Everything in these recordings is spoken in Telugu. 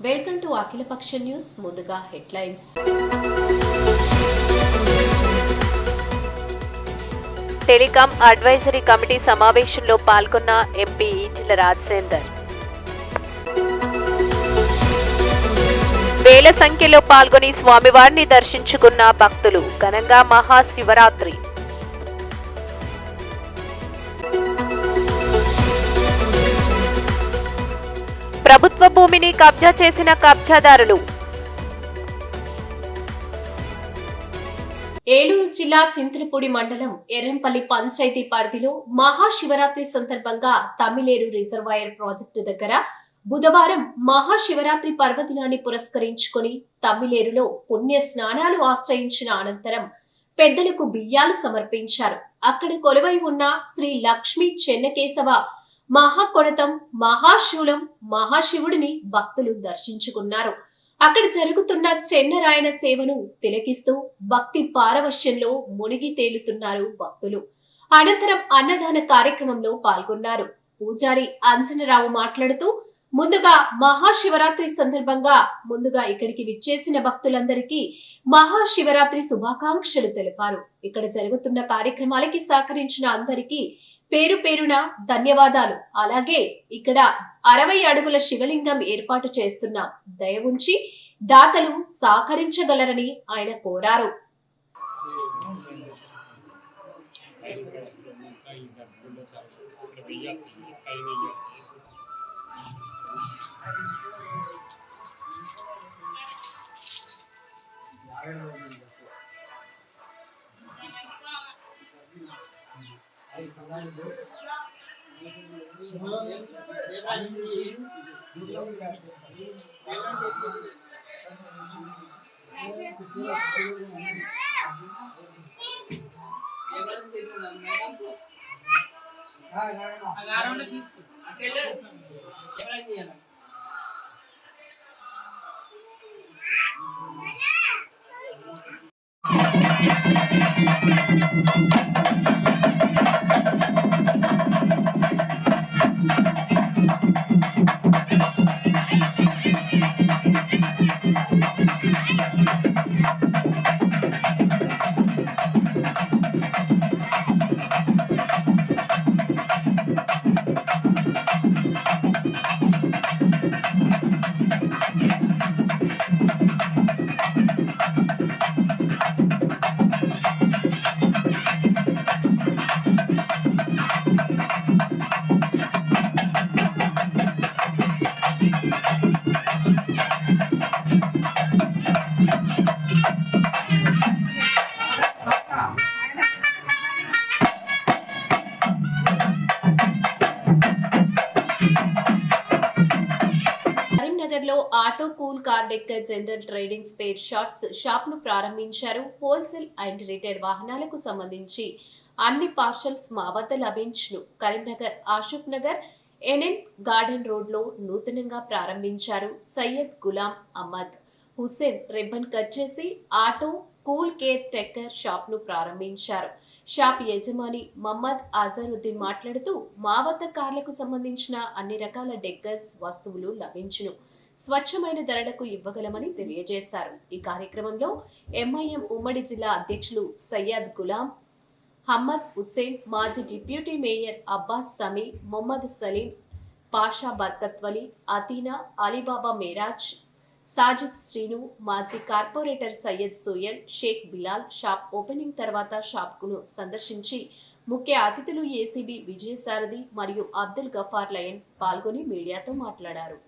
వెల్కమ్ టు అఖిలపక్ష న్యూస్. ముందుగా హెడ్లైన్స్. టెలికాం అడ్వైజరీ కమిటీ సమావేశంలో పాల్గొన్న ఎంపీ ఈటెల రాజేందర్. వేల సంఖ్యలో పాల్గొని స్వామివారిని దర్శించుకున్న భక్తులు. ఘనంగా మహాశివరాత్రి. ప్రభుత్వ భూమిని కబ్జా చేసిన కబ్జాదారులు. ఏలూరు జిల్లా చింతలపూడి మండలం ఎర్రంపల్లి పంచాయతీ పరిధిలో మహాశివరాత్రి సందర్భంగా తమిళేరు రిజర్వాయర్ ప్రాజెక్టు దగ్గర బుధవారం మహాశివరాత్రి పర్వదినాన్ని పురస్కరించుకుని తమిళేరులో పుణ్య స్నానాలు ఆశ్రయించిన అనంతరం పెద్దలకు బియ్యాలు సమర్పించారు. అక్కడ కొలువై ఉన్న శ్రీ లక్ష్మీ చెన్నకేశవ మహాకొడతం మహాశూలం మహాశివుడిని భక్తులు దర్శించుకున్నారు. అక్కడ జరుగుతున్న చెన్నరాయన సేవను తిలకిస్తూ భక్తి పారవశ్యంలో మునిగి తేలుతున్నారు భక్తులు. అనంతరం అన్నదాన కార్యక్రమంలో పాల్గొన్నారు. పూజారి అంజనరావు మాట్లాడుతూ ముందుగా మహాశివరాత్రి సందర్భంగా ఇక్కడికి విచ్చేసిన భక్తులందరికీ మహాశివరాత్రి శుభాకాంక్షలు తెలిపారు. ఇక్కడ జరుగుతున్న కార్యక్రమాలకి సహకరించిన అందరికీ పేరు పేరున ధన్యవాదాలు. అలాగే ఇక్కడ 60 అడుగుల శివలింగం ఏర్పాటు చేస్తున్నాం, దయ ఉంచి దాతలు సహకరించగలరని ఆయన కోరారు. లో auto cool car decker general trading spare shop ను ప్రారంభించారు. హోల్సేల్ అండ్ రిటైల్ వాహనాలకు సంబంధించి అన్ని పార్సల్స్ మా వద్ద లభించును. Karimnagar Ashok Nagar NN garden road లో నూతనంగా ప్రారంభించారు. సయ్యద్ గులాం అహ్మద్ హుస్సేన్ రిబ్బన్ కట్ చేసి auto cool care taker shop ను ప్రారంభించారు. షాప్ యజమాని మహమ్మద్ అజరుద్దీన్ మాట్లాడుతూ మా వద్ద కార్లకు సంబంధించిన అన్ని రకాల డెక్కర్స్ వస్తువులు లభించును, స్వచ్ఛమైన ధరలకు ఇవ్వగలమని తెలియజేశారు. ఈ కార్యక్రమంలో ఎంఐఎం ఉమ్మడి జిల్లా అధ్యక్షులు సయ్యద్ గులాం అహ్మద్ హుస్సేన్, మాజీ డిప్యూటీ మేయర్ అబ్బాస్ సమీ, మొహమ్మద్ సలీం, పాషా బర్కత్వలి, అతీనా, అలీబాబా మేరాజ్, సాజిద్ శ్రీను, మాజీ corporator Syed Soyal, Sheikh Bilal shop opening తర్వాత షాప్ను సందర్శించి ముఖ్య అతిథులు ఏసీబీ విజయసారథి మరియు అబ్దుల్ గఫార్ లయన్ పాల్గొని మీడియాతో మాట్లాడారు.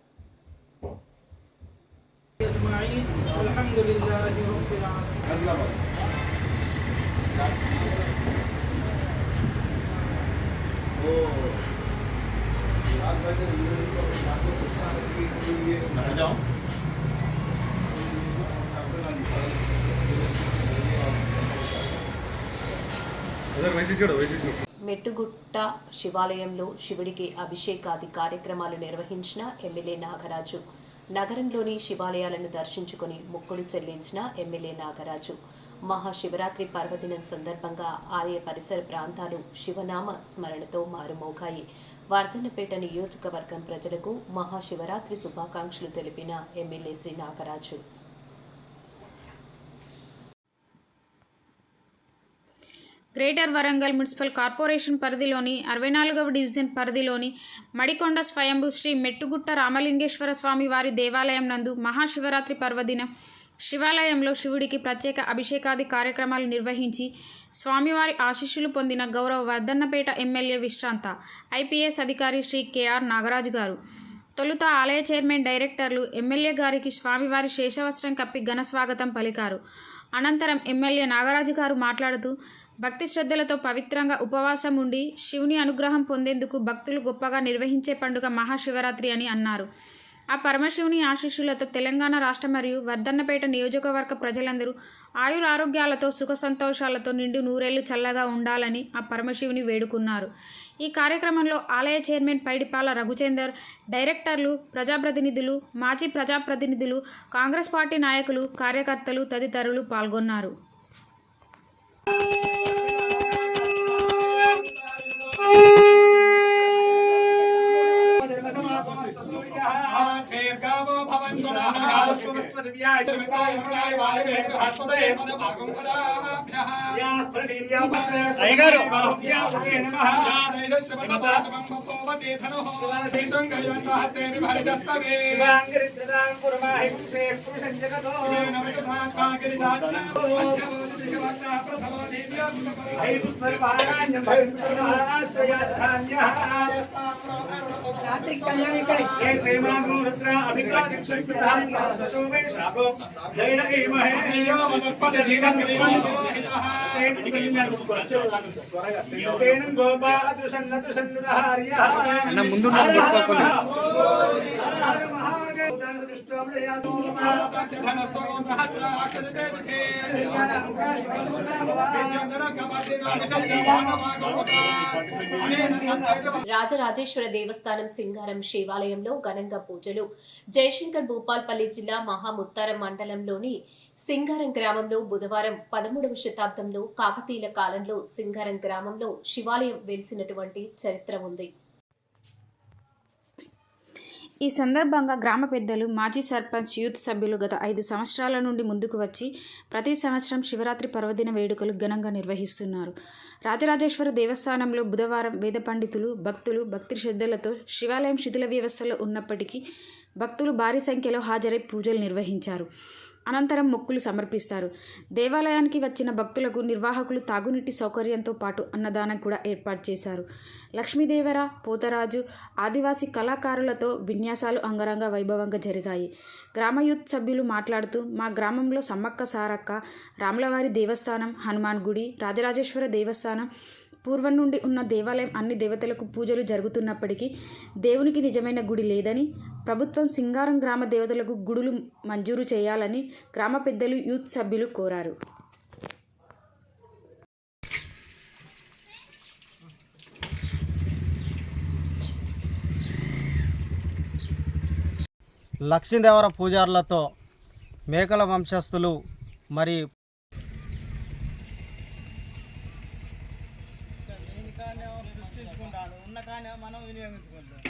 మెట్టుగుట్ట శివాలయంలో శివుడికి అభిషేకాది కార్యక్రమాలు నిర్వహించిన ఎమ్మెల్యే నాగరాజు. నగరంలోని శివాలయాలను దర్శించుకుని మొక్కులు చెల్లించిన ఎమ్మెల్యే నాగరాజు మహాశివరాత్రి పర్వదినం సందర్భంగా ఆలయ పరిసర ప్రాంతాలు శివనామ స్మరణతో మారుమోగాయి. వర్ధన్నపేట నియోజకవర్గం ప్రజలకు మహాశివరాత్రి శుభాకాంక్షలు తెలిపిన MLA Shri Nagaraju. Greater Warangal municipal corporation పరిధిలోని 64వ డివిజన్ పరిధిలోని మడికొండ స్వయంభూ శ్రీ మెట్టుగుట్ట రామలింగేశ్వర స్వామి వారి దేవాలయం నందు మహాశివరాత్రి పర్వదినం శివాలయంలో శివుడికి ప్రత్యేక అభిషేకాది కార్యక్రమాలు నిర్వహించి స్వామివారి ఆశీస్సులు పొందిన గౌరవ వర్ధన్నపేట ఎమ్మెల్యే విశ్రాంత ఐపీఎస్ అధికారి శ్రీ కేఆర్ నాగరాజు గారు తొలుత ఆలయ చైర్మన్ డైరెక్టర్లు ఎమ్మెల్యే గారికి స్వామివారి శేషవస్త్రం కప్పి ఘన స్వాగతం పలికారు. అనంతరం ఎమ్మెల్యే నాగరాజు గారు మాట్లాడుతూ భక్తి శ్రద్ధలతో పవిత్రంగా ఉపవాసం ఉండి శివుని అనుగ్రహం పొందేందుకు భక్తులు గొప్పగా నిర్వహించే పండుగ మహాశివరాత్రి అని అన్నారు. ఆ పరమశివుని ఆశీస్సులతో తెలంగాణ రాష్ట్ర మరియు వర్ధన్నపేట నియోజకవర్గ ప్రజలందరూ ఆయురారోగ్యాలతో సుఖ సంతోషాలతో నిండు నూరేళ్లు చల్లగా ఉండాలని ఆ పరమశివుని వేడుకున్నారు. ఈ కార్యక్రమంలో ఆలయ చైర్మన్ పైడిపాల రఘుచందర్, డైరెక్టర్లు, ప్రజాప్రతినిధులు, మాజీ ప్రజాప్రతినిధులు, కాంగ్రెస్ పార్టీ నాయకులు, కార్యకర్తలు తదితరులు పాల్గొన్నారు. రాజరాజేశ్వర దేవస్థానం సింగారం శివాలయంలో ఘనంగా పూజలు. జయశంకర్ భూపాల్పల్లి జిల్లా మహాముత్తారం మండలంలోని సింగారం గ్రామంలో బుధవారం 13వ శతాబ్దంలో కాకతీయుల కాలంలో సింగారం గ్రామంలో శివాలయం వెలిసినటువంటి చరిత్ర ఉంది. ఈ సందర్భంగా గ్రామ పెద్దలు, మాజీ సర్పంచ్, యూత్ సభ్యులు గత 5 సంవత్సరాల నుండి ముందుకు వచ్చి ప్రతి సంవత్సరం శివరాత్రి పర్వదిన వేడుకలు ఘనంగా నిర్వహిస్తున్నారు. రాజరాజేశ్వర దేవస్థానంలో బుధవారం వేద పండితులు, భక్తులు భక్తి శ్రద్ధలతో శివాలయం శిథిల వ్యవస్థలో ఉన్నప్పటికీ భక్తులు భారీ సంఖ్యలో హాజరై పూజలు నిర్వహించారు. అనంతరం మొక్కులు సమర్పిస్తారు. దేవాలయానికి వచ్చిన భక్తులకు నిర్వాహకులు తాగునీటి సౌకర్యంతో పాటు అన్నదానం కూడా ఏర్పాటు చేశారు. లక్ష్మీదేవర, పోతరాజు, ఆదివాసీ కళాకారులతో విన్యాసాలు అంగరంగ వైభవంగా జరిగాయి. గ్రామ యూత్ సభ్యులు మాట్లాడుతూ, మా గ్రామంలో సమ్మక్క సారక్క, రాములవారి దేవస్థానం, హనుమాన్ గుడి, రాజరాజేశ్వర దేవస్థానం పూర్వం నుండి ఉన్న దేవాలయం అన్ని దేవతలకు పూజలు జరుగుతున్నప్పటికీ దేవునికి నిజమైన గుడి లేదని, ప్రభుత్వం సింగారం గ్రామ దేవతలకు గుడులు మంజూరు చేయాలని గ్రామ పెద్దలు, యూత్ సభ్యులు కోరారు. లక్ష్మీదేవర పూజారులతో మేకల వంశస్థులు మరి మనం వినియోగించుకుంటాం.